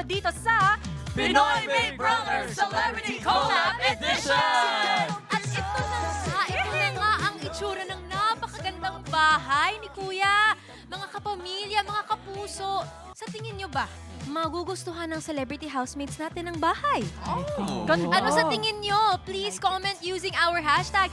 dito sa Pinoy Big Brother Celebrity Collab Edition! At ito na nga ang itsura ng napakagandang bahay ni Kuya. Mga kapamilya, mga kapuso, sa tingin nyo ba, magugustuhan ng celebrity housemates natin ang bahay? Ano sa tingin nyo? Please comment using our hashtag,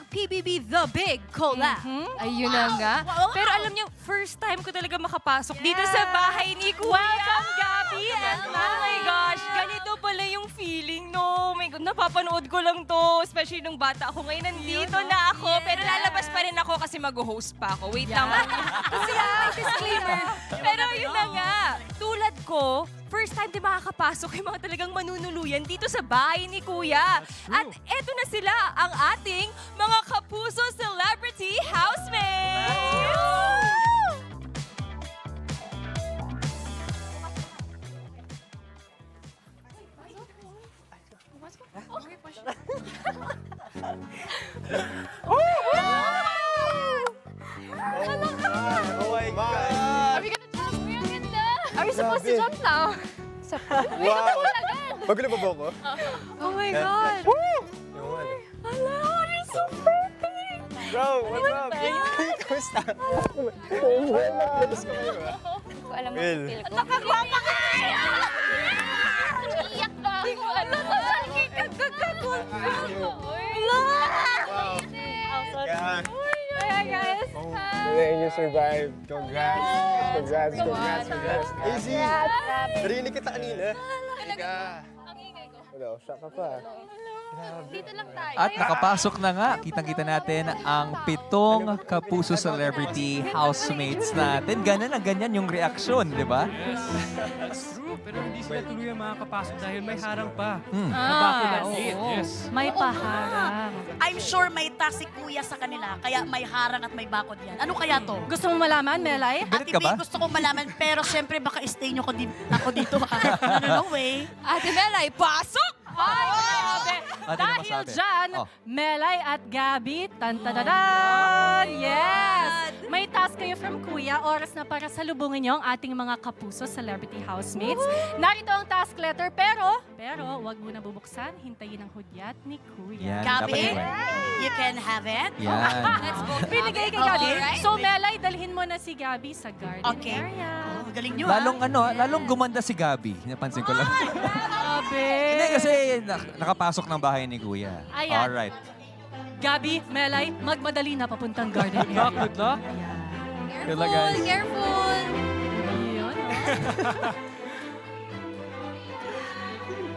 #PBBTheBigCollab. Ayun na nga. Pero alam niyo, first time ko talaga makapasok dito sa bahay ni Kuya. Welcome, Gabby! Oh my gosh, ganito pala yung feeling, no? Oh my God, napapanood ko lang to. Especially nung bata ako. Ngayon, nandito na ako. Pero lalabas pa rin ako kasi mag-host pa ako. Wait lang. Kasi may disclaimer. Pero yun na nga, tulad ko, first time din makakapasok yung mga talagang manunuluyan dito sa bahay ni Kuya. At eto na sila, ang ating mga kapuso celebrity housemates! Oh my God! Are you supposed to jump now? Wow! Magulo pa ba ako? Oh my God! Bro, what's up? Kumusta? Alam mo, Will. feel ko. Iyak ka! Hindi ko alam. Yeah. Hi guys! Galing, you survived. Congrats. Easy! Narinig kita kanina. Ang ingay ko. Ano, shock ka pa. Dito lang tayo. At nakapasok na nga, kitang-kita natin ang 7 kapuso celebrity housemates natin. Ganyan yung reaksyon, di ba? That's true, pero hindi sila tuluyan makakapasok dahil may harang pa. Yes. May paharang. I'm sure may task si Kuya sa kanila, kaya may harang at may bakod yan. Ano kaya to? Gusto mo malaman, Melay? Galit ka ba? Gusto kong malaman, pero syempre baka stay nyo ako dito. No way. Ate Melay, pasok! Ay, grabe! Ate, ano Dahil masabi? dyan, Oh. Melay at Gabby, tan-tadadan! Yes! May task kayo from Kuya. Oras na para salubungin niyo ang ating mga kapuso celebrity housemates. Narito ang task letter, pero wag muna bubuksan. Hintayin ang hudyat ni Kuya. Yan, Gabi, dapat yun. you can have it. Yan. Let's go. Binigay kay Gabby. So, Melay, dalhin mo na si Gabby sa garden Okay. area. Oh, galing nyo Lalong gumanda si Gabi. Napansin ko lang. Grabe! Hindi kasi nakapasok ng bahay ni Kuya. Ayan. Alright. Gabi, Melay, magmadali na papuntang garden area. Good luck. Good luck, guys. Careful! Yun.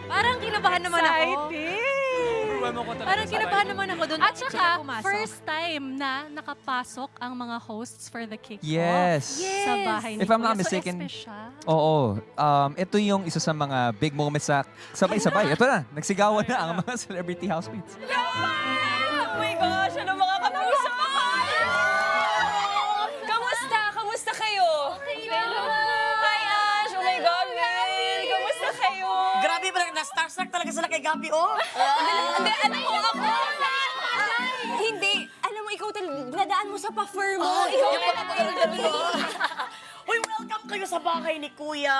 Parang kinabahan naman ako. Parang kinabahan naman ako doon. At saka, first time na nakapasok ang mga hosts for the kick-off Yes. sa bahay ni If I'm not Kuya. mistaken, So, espesyal. Oo. Ito yung isa sa mga big moments sa sabay-sabay. Ito na, nagsigawan na ang mga celebrity housemates. Oh my gosh! Ano mga kapuso? Kamusta? Kamusta kayo? Hi, Ash! Oh my God, Will! Kamusta kayo? Grabe ba, na-starstruck talaga sila kay Gabi, oh. Hindi, alam mo ako! Hindi. Alam mo, ikaw talaga, nadaan mo sa pa-fur mo. Oh, ikaw yung talaga. Uy, welcome kayo sa bahay ni Kuya.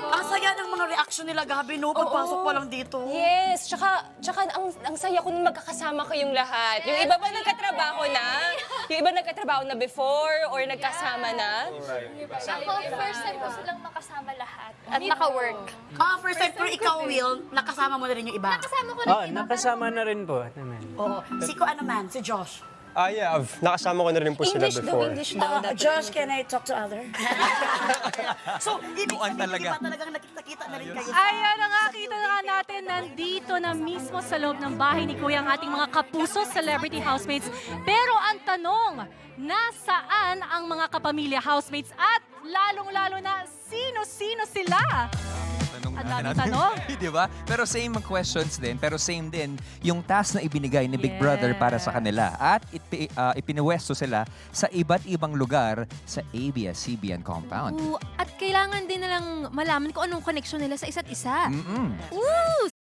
Ang saya ng mga reaction nila, Gabi, no? Pagpasok pa lang dito. Yes, tsaka ang saya kung magkakasama kayong lahat. Yung iba ba nagkatrabaho na? Yung iba nagkatrabaho na before or nagkasama na? Ako, first time ko silang makasama lahat. At naka-work. First time, pero ikaw, Will, nakasama mo na rin yung iba. Kasama ko na Oh, nakasama na rin po naman. Oo. Si Kuya naman, si Josh. Yeah, nakasama ko na rin po sila English daw, before. English daw. Josh, can I talk to other? So, ibig Tuan sabihin, talaga. di ba talagang nakita-kita na rin kayo? Ayan na nga, kita na nga natin, nandito na mismo sa loob ng bahay ni Kuya ang ating mga kapuso celebrity housemates. Pero ang tanong, nasaan ang mga kapamilya housemates at lalong-lalo na sino-sino sila? Ang daming tanong. Di ba? Pero same ang questions din, pero same din yung task na ibinigay ni Big Brother para sa kanila. At ipiniwesto sila sa iba't ibang lugar sa ABS-CBN compound. At kailangan din nilang malaman kung anong connection nila sa isa't isa. Mm-mm. Ooh!